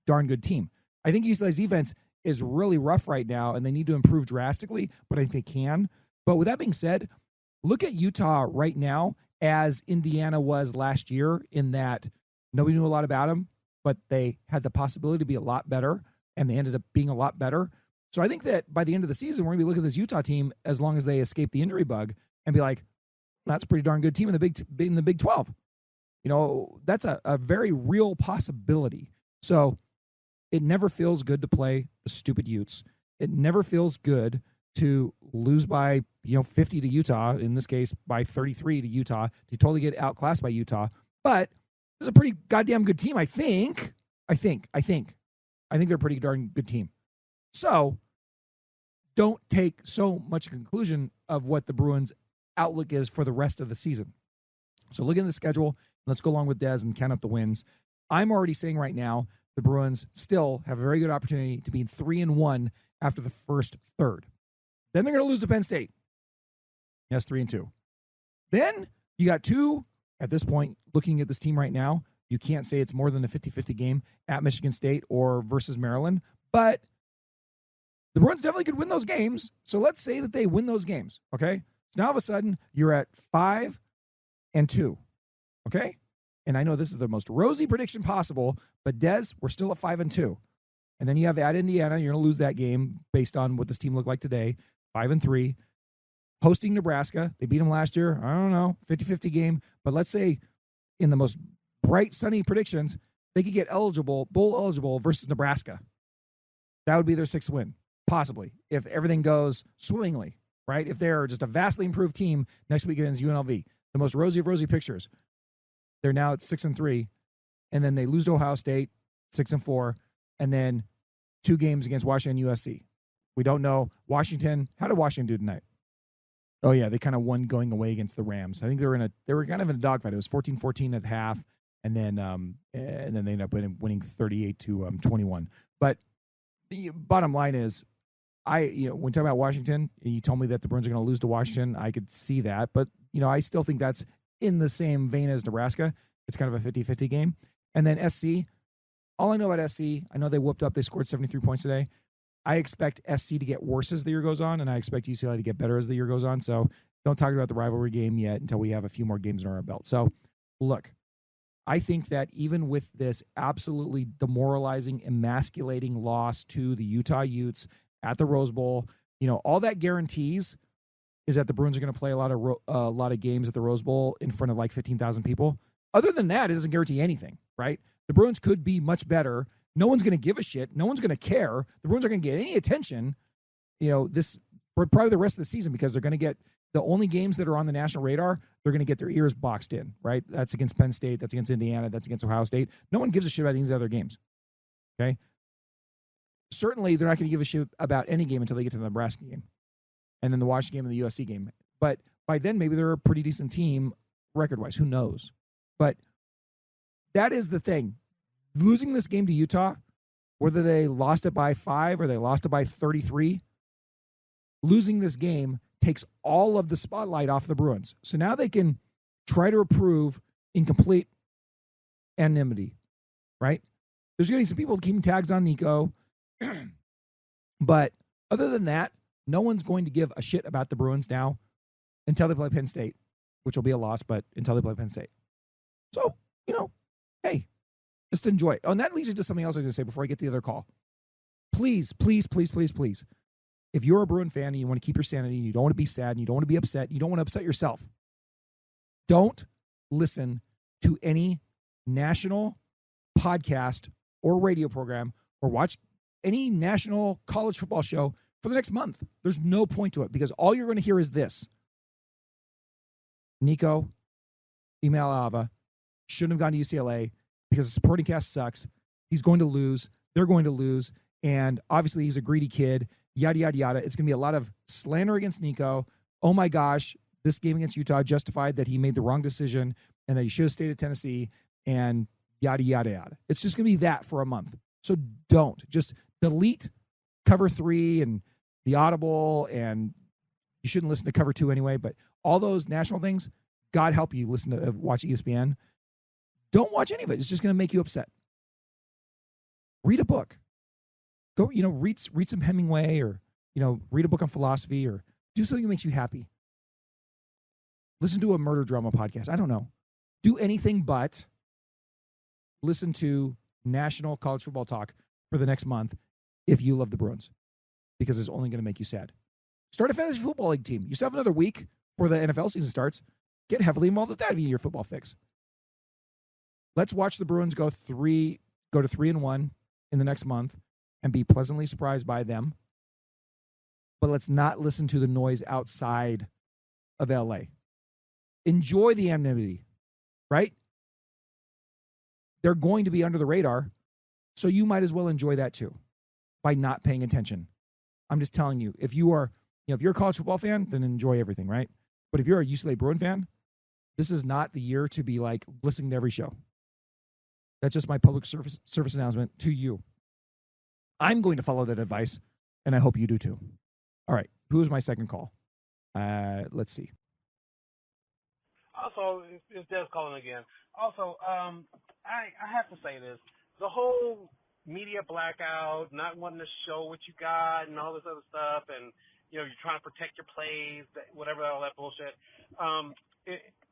darn good team. I think UCLA's defense is really rough right now, and they need to improve drastically, but I think they can. But with that being said, look at Utah right now as Indiana was last year, in that nobody knew a lot about them, but they had the possibility to be a lot better, and they ended up being a lot better. So I think that by the end of the season, we're going to be looking at this Utah team, as long as they escape the injury bug, and be like, that's a pretty darn good team in the Big 12. That's a very real possibility. So it never feels good to play the stupid Utes. It never feels good to lose by 50 to Utah, in this case by 33 to Utah, to totally get outclassed by Utah. But it's a pretty goddamn good team, I think. I think they're a pretty darn good team. So don't take so much conclusion of what the Bruins' outlook is for the rest of the season. So look at the schedule. Let's go along with Des and count up the wins. I'm already saying right now the Bruins still have a very good opportunity to be 3-1 after the first third. Then they're going to lose to Penn State. Yes, 3-2. Then you got two, at this point, looking at this team right now, you can't say it's more than a 50-50 game at Michigan State or versus Maryland, but the Bruins definitely could win those games. So let's say that they win those games, okay? So now all of a sudden, you're at 5-2, okay? And I know this is the most rosy prediction possible, but Des, we're still at 5-2. And then you have at Indiana, you're going to lose that game based on what this team looked like today, 5-3. Hosting Nebraska, they beat them last year, I don't know, 50-50 game. But let's say in the most bright, sunny predictions, they could get bowl eligible versus Nebraska. That would be their 6th win, possibly, if everything goes swimmingly, right? If they're just a vastly improved team next week against UNLV, the most rosy of rosy pictures. They're now at 6-3, and then they lose to Ohio State, 6-4, and then 2 games against Washington, USC. We don't know. Washington, how did Washington do tonight? Oh yeah, they kind of won going away against the Rams. I think they were kind of in a dogfight. It was 14-14 at the half, and then they ended up winning 38-21. But the bottom line is, when talking about Washington, you told me that the Bruins are going to lose to Washington. I could see that, but I still think that's in the same vein as Nebraska. It's kind of a 50-50 game. And then SC, all I know about SC, I know they scored 73 points today. I expect SC to get worse as the year goes on, and I expect UCLA to get better as the year goes on. So don't talk about the rivalry game yet until we have a few more games in our belt. So look, I think that even with this absolutely demoralizing, emasculating loss to the Utah Utes at the Rose Bowl. All that guarantees is that the Bruins are going to play a lot of games at the Rose Bowl in front of like 15,000 people. Other than that, it doesn't guarantee anything, right? The Bruins could be much better. No one's going to give a shit. No one's going to care. The Bruins are going to get any attention, this for probably the rest of the season, because they're going to get the only games that are on the national radar. They're going to get their ears boxed in, right? That's against Penn State. That's against Indiana. That's against Ohio State. No one gives a shit about these other games. Okay. Certainly, they're not going to give a shit about any game until they get to the Nebraska game and then the Washington game and the USC game. But by then, maybe they're a pretty decent team record-wise. Who knows? But that is the thing. Losing this game to Utah, whether they lost it by 5 or they lost it by 33, losing this game takes all of the spotlight off the Bruins. So now they can try to approve in complete anonymity, right? There's going to be some people keeping tags on Nico. But other than that, no one's going to give a shit about the Bruins now until they play Penn State, which will be a loss, but until they play Penn State. So, hey, just enjoy it. Oh, and that leads me to something else I was going to say before I get to the other call. Please, please, please, please, please. If you're a Bruin fan and you want to keep your sanity, you don't want to be sad, and you don't want to be upset, you don't want to upset yourself, don't listen to any national podcast or radio program or watch any national college football show for the next month. There's no point to it, because all you're going to hear is this. Nico Iamaleava shouldn't have gone to UCLA because the supporting cast sucks. He's going to lose. They're going to lose. And obviously he's a greedy kid, yada, yada, yada. It's going to be a lot of slander against Nico. Oh my gosh, this game against Utah justified that he made the wrong decision and that he should have stayed at Tennessee and yada, yada, yada. It's just going to be that for a month. So don't. Just delete Cover 3 and the Audible, and you shouldn't listen to Cover 2 anyway, but all those national things, God help you watch ESPN. Don't watch any of it. It's just going to make you upset. Read a book. Go, read some Hemingway, or, read a book on philosophy, or do something that makes you happy. Listen to a murder drama podcast. I don't know. Do anything but listen to national college football talk for the next month if you love the Bruins, because it's only going to make you sad. Start a fantasy football league team. You still have another week before the NFL season starts. Get heavily involved with that if you need your football fix. Let's watch the Bruins go to 3-1 in the next month and be pleasantly surprised by them. But let's not listen to the noise outside of LA. Enjoy the anonymity, right? They're going to be under the radar, so you might as well enjoy that too by not paying attention. I'm just telling you, if you're a college football fan, then enjoy everything, right? But if you're a UCLA Bruin fan, this is not the year to be like listening to every show. That's just my public service announcement to you. I'm going to follow that advice, and I hope you do too. All right, who is my second call? Let's see. Also, it's Des calling again. Also, I have to say this. The whole media blackout, not wanting to show what you got and all this other stuff, and, you're trying to protect your plays, whatever, all that bullshit.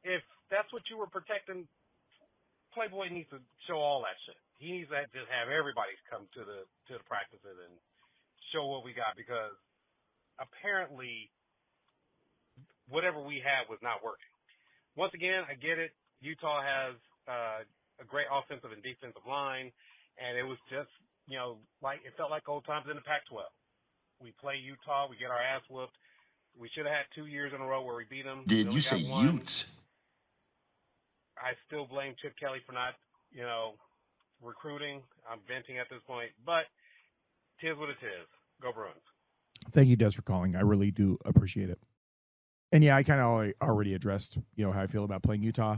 If that's what you were protecting, Playboy needs to show all that shit. He needs to just have everybody come to the practices and show what we got, because apparently whatever we had was not working. Once again, I get it. Utah has a great offensive and defensive line, and it was just, like it felt like old times in the Pac-12. We play Utah, we get our ass whooped. We should have had 2 years in a row where we beat them. Did you say Utes? I still blame Chip Kelly for not, recruiting. I'm venting at this point, but tis what it is. Go Bruins. Thank you, Des, for calling. I really do appreciate it. And yeah, I kind of already addressed, how I feel about playing Utah.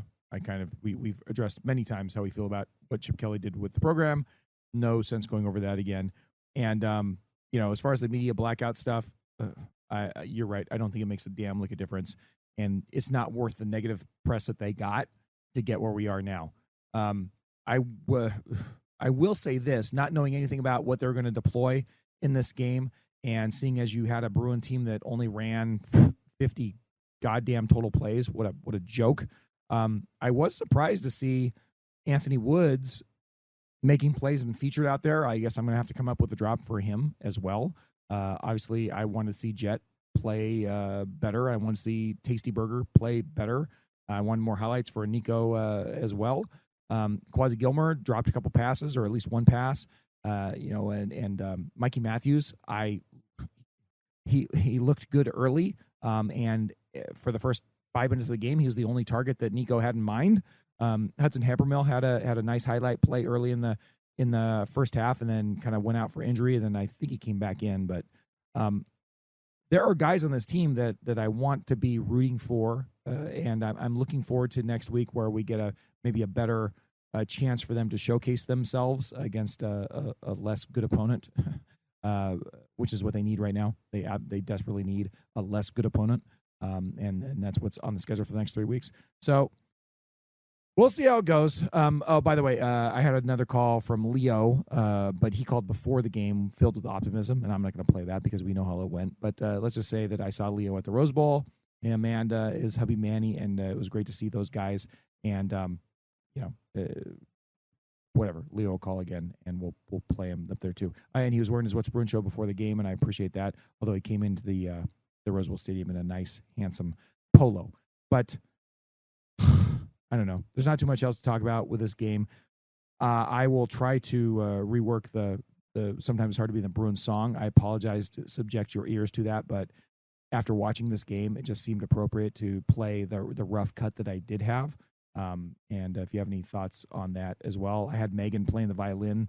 We've addressed many times how we feel about what Chip Kelly did with the program. No sense going over that again. And, as far as the media blackout stuff, you're right. I don't think it makes a damn lick of difference. And it's not worth the negative press that they got to get where we are now. I will say this, not knowing anything about what they're going to deploy in this game, and seeing as you had a Bruin team that only ran 50 goddamn total plays, what a joke. I was surprised to see Anthony Woods making plays and featured out there. I guess I'm going to have to come up with a drop for him as well. Obviously, I want to see Jet play better. I want to see Tasty Burger play better. I want more highlights for Nico as well. Quasi Gilmer dropped a couple passes, or at least one pass. And Mikey Matthews, he looked good early. And for the first 5 minutes of the game, he was the only target that Nico had in mind. Hudson Habermill had a nice highlight play early in the first half, and then kind of went out for injury. And then I think he came back in. But there are guys on this team that I want to be rooting for, and I'm looking forward to next week where we get maybe a better chance for them to showcase themselves against a less good opponent, which is what they need right now. They desperately need a less good opponent, and that's what's on the schedule for the next 3 weeks. So we'll see how it goes. Oh, by the way, I had another call from Leo, but he called before the game filled with optimism, and I'm not going to play that because we know how it went. But let's just say that I saw Leo at the Rose Bowl, and Amanda is hubby Manny, and it was great to see those guys. And, whatever, Leo will call again, and we'll play him up there too. And he was wearing his What's Bruin show before the game, and I appreciate that, although he came into the Rose Bowl Stadium in a nice, handsome polo. But I don't know. There's not too much else to talk about with this game. I will try to rework the Sometimes It's Hard to Be the Bruin song. I apologize to subject your ears to that, but after watching this game, it just seemed appropriate to play the rough cut that I did have. And if you have any thoughts on that as well, I had Megan playing the violin,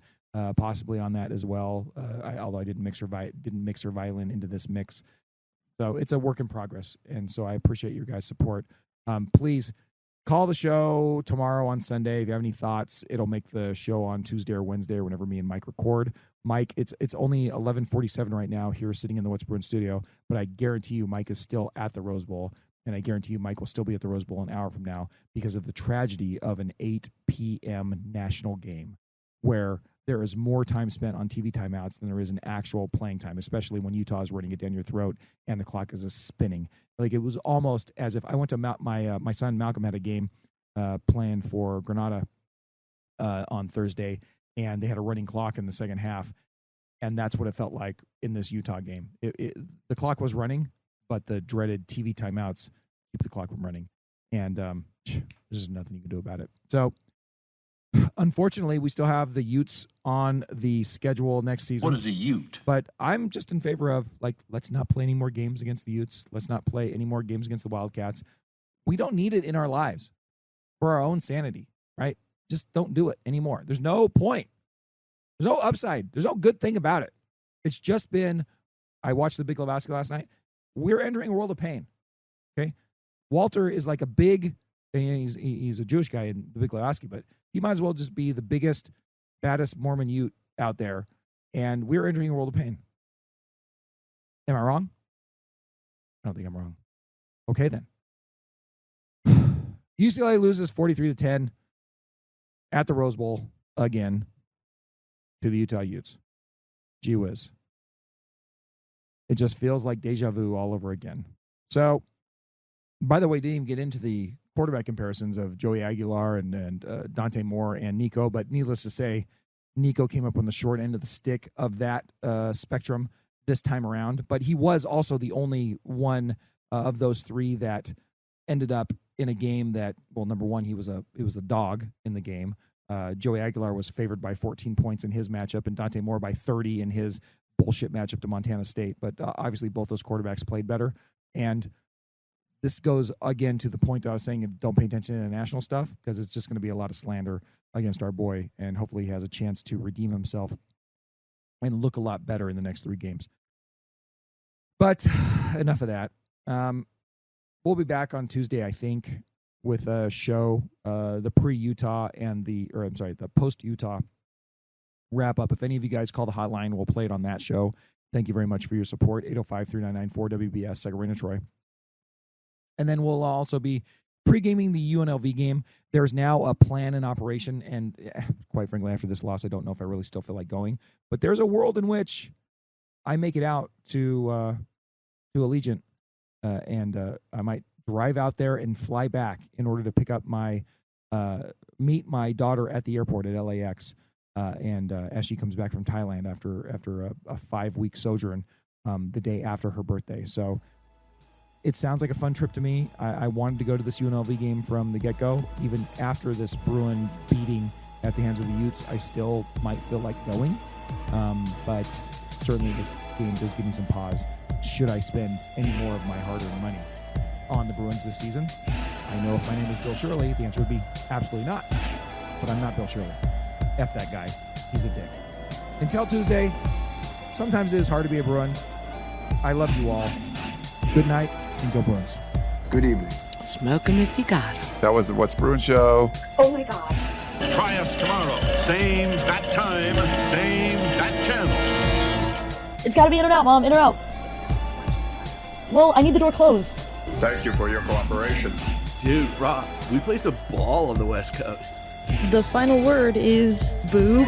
possibly on that as well. Although I didn't mix her violin into this mix, so it's a work in progress. And so I appreciate your guys' support. Please call the show tomorrow on Sunday if you have any thoughts. It'll make the show on Tuesday or Wednesday or whenever me and Mike record. Mike, it's only 11:47 right now here sitting in the What's Bruin studio, but I guarantee you Mike is still at the Rose Bowl, and I guarantee you Mike will still be at the Rose Bowl an hour from now because of the tragedy of an 8 p.m. national game where there is more time spent on TV timeouts than there is in actual playing time, especially when Utah is running it down your throat and the clock is spinning. Like, it was almost as if I went to my son Malcolm had a game planned for Granada on Thursday, and they had a running clock in the second half, and that's what it felt like in this Utah game. The clock was running, but the dreaded TV timeouts keep the clock from running, and there's just nothing you can do about it. So, unfortunately, we still have the Utes on the schedule next season. What is a Ute? But I'm just in favor of, let's not play any more games against the Utes. Let's not play any more games against the Wildcats. We don't need it in our lives for our own sanity, right? Just don't do it anymore. There's no point. There's no upside. There's no good thing about it. It's just been, I watched the Big Lebowski last night. We're entering a world of pain, okay? Walter is like he's a Jewish guy in the Big Lebowski, but he might as well just be the biggest, baddest Mormon Ute out there, and we're entering a world of pain. Am I wrong? I don't think I'm wrong. Okay, then. UCLA loses 43-10 at the Rose Bowl again to the Utah Utes. Gee whiz. It just feels like deja vu all over again. So, by the way, didn't even get into the quarterback comparisons of Joey Aguilar and Dante Moore and Nico, but needless to say, Nico came up on the short end of the stick of that spectrum this time around, but he was also the only one of those three that ended up in a game that, well, number one, he was a dog in the game. Joey Aguilar was favored by 14 points in his matchup, and Dante Moore by 30 in his bullshit matchup to Montana State. But obviously, both those quarterbacks played better, and this goes again to the point that I was saying, don't pay attention to the national stuff, because it's just going to be a lot of slander against our boy, and hopefully he has a chance to redeem himself and look a lot better in the next 3 games. But enough of that. We'll be back on Tuesday, I think, with a show, the pre-Utah and the post-Utah wrap-up. If any of you guys call the hotline, we'll play it on that show. Thank you very much for your support. 805-3994-WBS, Sacramento, Troy. And then we'll also be pre-gaming the UNLV game. There's now a plan in operation, and quite frankly, after this loss, I don't know if I really still feel like going. But there's a world in which I make it out to Allegiant, and I might drive out there and fly back in order to pick up meet my daughter at the airport at LAX, and as she comes back from Thailand after a 5-week sojourn the day after her birthday. So it sounds like a fun trip to me. I wanted to go to this UNLV game from the get-go. Even after this Bruin beating at the hands of the Utes, I still might feel like going. But certainly this game does give me some pause. Should I spend any more of my hard-earned money on the Bruins this season? I know if my name was Bill Shirley, the answer would be absolutely not. But I'm not Bill Shirley. F that guy. He's a dick. Until Tuesday, sometimes it is hard to be a Bruin. I love you all. Good night and go Bruins. Good evening. Smoke 'em if you got 'em. That was the What's Bruin Show. Oh my God. Try us tomorrow. Same bat time, same bat channel. It's got to be in or out, Mom. In or out. Well, I need the door closed. Thank you for your cooperation. Dude, Rob, we play some ball on the West Coast. The final word is boob.